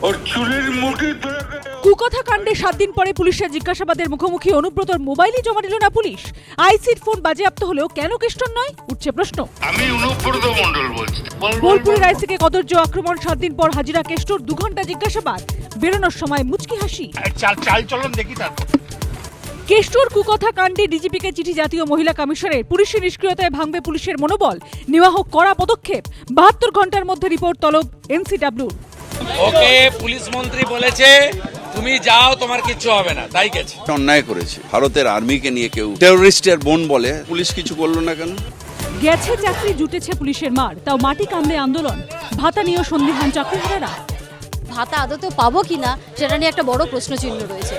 ওর চুলের মুঠি কুকথা কাণ্ডে 7 দিন পরে পুলিশের জিজ্ঞাসাবাদের মুখোমুখি অনুব্রতর মোবাইলই জমা দিল না পুলিশ। আইসির ফোন বাজেয়াপ্ত হলেও কেন কেষ্টর নয়, উঠছে প্রশ্ন। আমি অনুব্রত মণ্ডল বলছি। বোলপুরের আইসিকে কদর্য আক্রমণ, 7 দিন পর হাজিরা কেষ্টর, 2 ঘন্টা জিজ্ঞাসাবাদ, বেরোনোর সময় মুচকি হাসি। চাল চলন দেখি তারপর। কেষ্টর কুকথা কাণ্ডে ডিজিপিকে চিঠি জাতীয় মহিলা কমিশনের, পুলিশের নিষ্ক্রিয়তায় ভাঙবে পুলিশের মনোবল, নেওয়া হোক কড়া পদক্ষেপ, 72 ঘন্টার মধ্যে রিপোর্ট তলব এনসিডব্লিউ। ওকে পুলিশ মন্ত্রী বলেছে তুমি যাও, তোমার কিচ্ছু হবে না, তাই গেছে। অন্যায় করেছে, ভারতের আর্মিকে নিয়ে কেউ টেররিস্টের বোন বলে, পুলিশ কিছু করলো না কেন? গেছে চাকরি, জুটেছে পুলিশের মার, তাও মাটি কামড়ে আন্দোলন, ভাতা নিয়েও সন্দিহান চাকরিহারারা। ভাতা আদতে পাবো কিনা সেটা নিয়ে একটা বড় প্রশ্নচিহ্ন রয়েছে।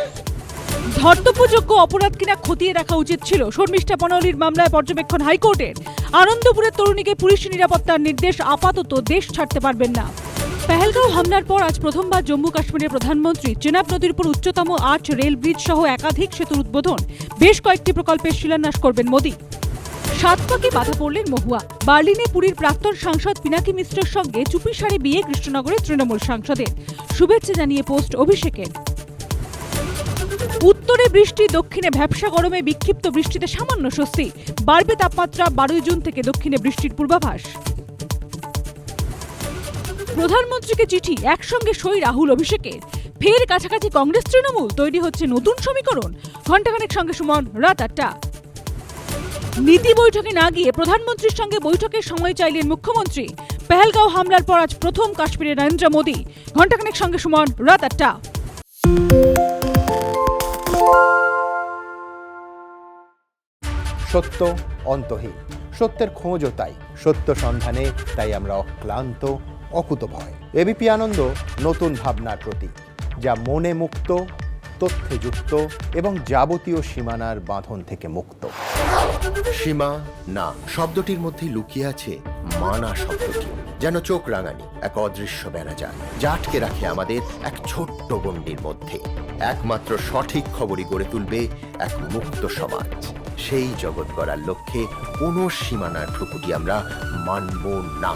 ধর্তব্যযোগ্য অপরাধ কিনা খতিয়ে রাখা উচিত ছিল, শর্মিষ্ঠা বনওয়ালির মামলায় পর্যবেক্ষণ হাইকোর্টের। আনন্দপুরের তরুণীকে পুলিশ নিরাপত্তার নির্দেশ, আপাতত দেশ ছাড়তে পারবেন না। পেহেলগাঁও হামলার পর আজ প্রথমবার জম্মু কাশ্মীরের প্রধানমন্ত্রী চেনাব নদীর উপর উচ্চতম আর্চ রেল ব্রিজ সহ একাধিক সেতুর উদ্বোধন, বেশ কয়েকটি প্রকল্পের শিলান্যাস করবেন মোদী। 7 পাকে বাধা পড়লেন মহুয়া। বার্লিনে পুরীর প্রাক্তন সাংসদ পিনাকি মিশ্রের সঙ্গে চুপিসারে বিয়ে কৃষ্ণনগরের তৃণমূল সাংসদের, শুভেচ্ছা জানিয়ে পোস্ট অভিষেকের। উত্তরে বৃষ্টি, দক্ষিণে ভ্যাপসা গরমে বিক্ষিপ্ত বৃষ্টিতে সামান্য স্বস্তি, বাড়বে তাপমাত্রা, 12 জুন থেকে দক্ষিণে বৃষ্টির পূর্বাভাস। প্রধানমন্ত্রীকে চিঠি, একসঙ্গে সই রাহুল অভিষেকের, ফের কাছাকাছি কংগ্রেস তৃণমূল, তৈরি হচ্ছে নতুন সমীকরণ। ঘণ্টাখানেক সঙ্গে সুমন, রাত 8টা। নীতি বৈঠকে না গিয়ে প্রধানমন্ত্রীর সঙ্গে বৈঠকের সময় চাইলেন মুখ্যমন্ত্রী। পেহেলগাঁও হামলার পর আজ প্রথম কাশ্মীরে নরেন্দ্র মোদী। ঘণ্টাখানেক সঙ্গে সুমন, রাত 8টা। সত্য অন্তহীন, সত্যের খোঁজও তাই, সত্য সন্ধানে তাই আমরা অক্লান্ত, অকুতভয়। এবিপি আনন্দ নতুন ভাবনার প্রতীক, যা মনে মুক্ত, তথ্যে যুক্ত এবং যাবতীয় সীমানার বাঁধন থেকে মুক্ত। সীমা না শব্দটির মধ্যে লুকিয়ে আছে মানা শব্দটি, যেন চোখ রাঙানি এক অদৃশ্য বেড়াজাল, যা আটকে রাখে আমাদের এক ছোট্ট গণ্ডির মধ্যে। একমাত্র সঠিক খবরই গড়ে তুলবে এক মুক্ত সমাজ। সেই জগৎ গড়ার লক্ষ্যে কোনো সীমানার ঠুকুটি আমরা মানব না।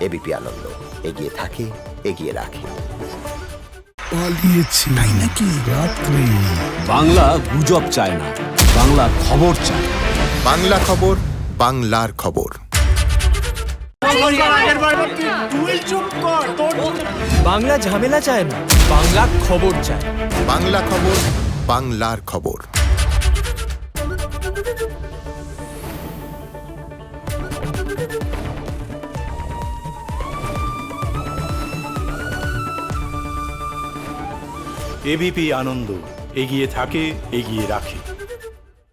এবিপি আনন্দ এগিয়ে থাকে, এগিয়ে রাখে। পালিয়েছে তাই নাকি? রাত্রি বাংলা গুজব চায় না, বাংলা খবর চায়। বাংলা খবর, বাংলার খবর। বাংলা ঝামেলা চায় না, বাংলা খবর চায়। বাংলা খবর, বাংলার খবর। এবিপি আনন্দ এগিয়ে থাকে, এগিয়ে রাখে।